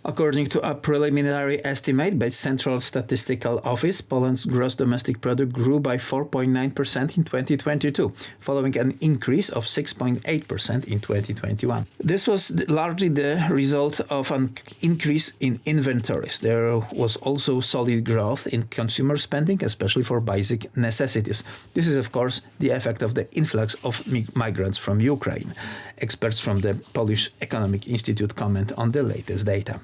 According to a preliminary estimate by Central Statistical Office, Poland's gross domestic product grew by 4.9% in 2022, following an increase of 6.8% in 2021. This was largely the result of an increase in inventories. There was also solid growth in consumer spending, especially for basic necessities. This is, of course, the effect of the influx of migrants from Ukraine. Experts from the Polish Economic Institute comment on the latest data.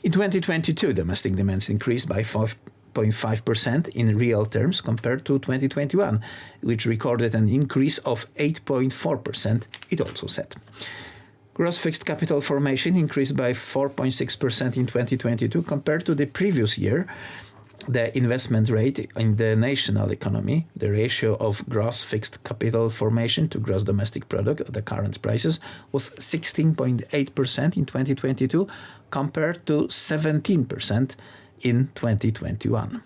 In 2022, domestic demands increased by 5.5% in real terms compared to 2021, which recorded an increase of 8.4%, it also said. Gross fixed capital formation increased by 4.6% in 2022 compared to the previous year. The investment rate in the national economy, the ratio of gross fixed capital formation to gross domestic product at the current prices, was 16.8% in 2022 compared to 17% in 2021.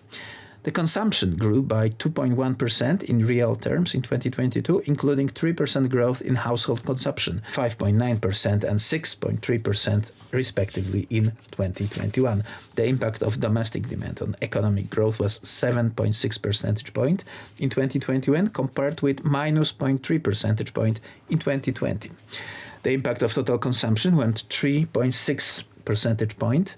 The consumption grew by 2.1% in real terms in 2022, including 3% growth in household consumption, 5.9% and 6.3% respectively in 2021. The impact of domestic demand on economic growth was 7.6 percentage point in 2021 compared with minus 0.3 percentage point in 2020. The impact of total consumption went 3.6 percentage point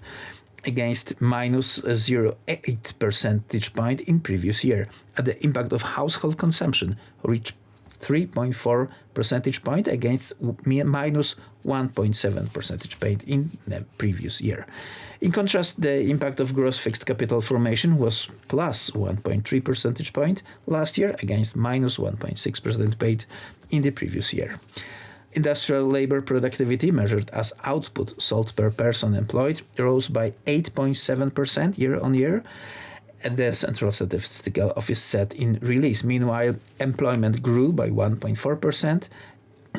against minus 0.8 percentage point in previous year. The impact of household consumption reached 3.4 percentage point against minus 1.7 percentage point in the previous year. In contrast, the impact of gross fixed capital formation was plus 1.3 percentage point last year against minus 1.6 percentage point in the previous year. Industrial labor productivity, measured as output sold per person employed, rose by 8.7% year-on-year, the Central Statistical Office said in release. Meanwhile, employment grew by 1.4%,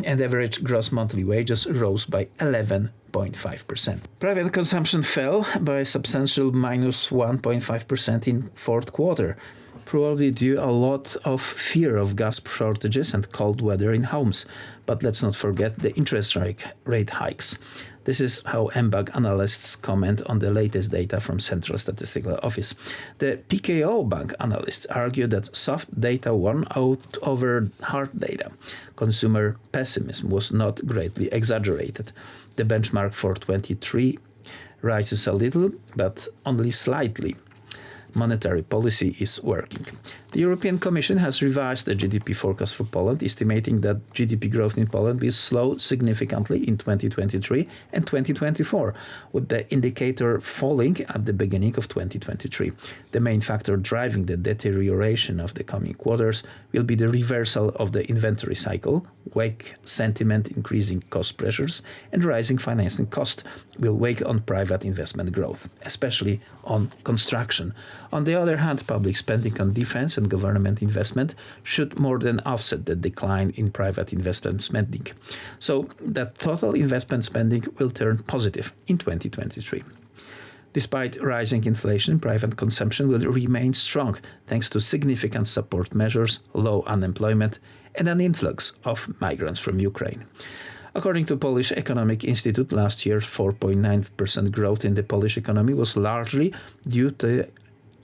and average gross monthly wages rose by 11.5%. Private consumption fell by a substantial minus 1.5% in fourth quarter, probably due a lot of fear of gas shortages and cold weather in homes. But let's not forget the interest rate hikes. This is how MBank analysts comment on the latest data from Central Statistical Office. The PKO Bank analysts argue that soft data won out over hard data. Consumer pessimism was not greatly exaggerated. The benchmark for 23 rises a little, but only slightly. Monetary policy is working. The European Commission has revised the GDP forecast for Poland, estimating that GDP growth in Poland will slow significantly in 2023 and 2024, with the indicator falling at the beginning of 2023. The main factor driving the deterioration of the coming quarters will be the reversal of the inventory cycle. Weak sentiment, increasing cost pressures, and rising financing cost will weigh on private investment growth, especially on construction. On the other hand, public spending on defense and government investment should more than offset the decline in private investment spending, so that total investment spending will turn positive in 2023. Despite rising inflation, private consumption will remain strong thanks to significant support measures, low unemployment, and an influx of migrants from Ukraine. According to Polish Economic Institute, last year's 4.9% growth in the Polish economy was largely due to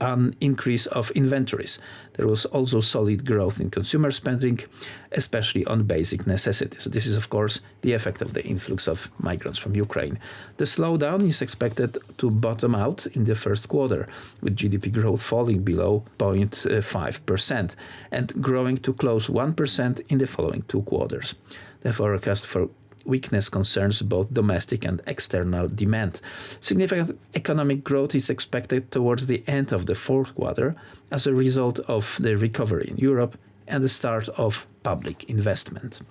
an increase of inventories. There was also solid growth in consumer spending, especially on basic necessities. This is, of course, the effect of the influx of migrants from Ukraine. The slowdown is expected to bottom out in the first quarter, with GDP growth falling below 0.5% and growing to close 1% in the following two quarters. The forecast for weakness concerns both domestic and external demand. Significant economic growth is expected towards the end of the fourth quarter as a result of the recovery in Europe and the start of public investment.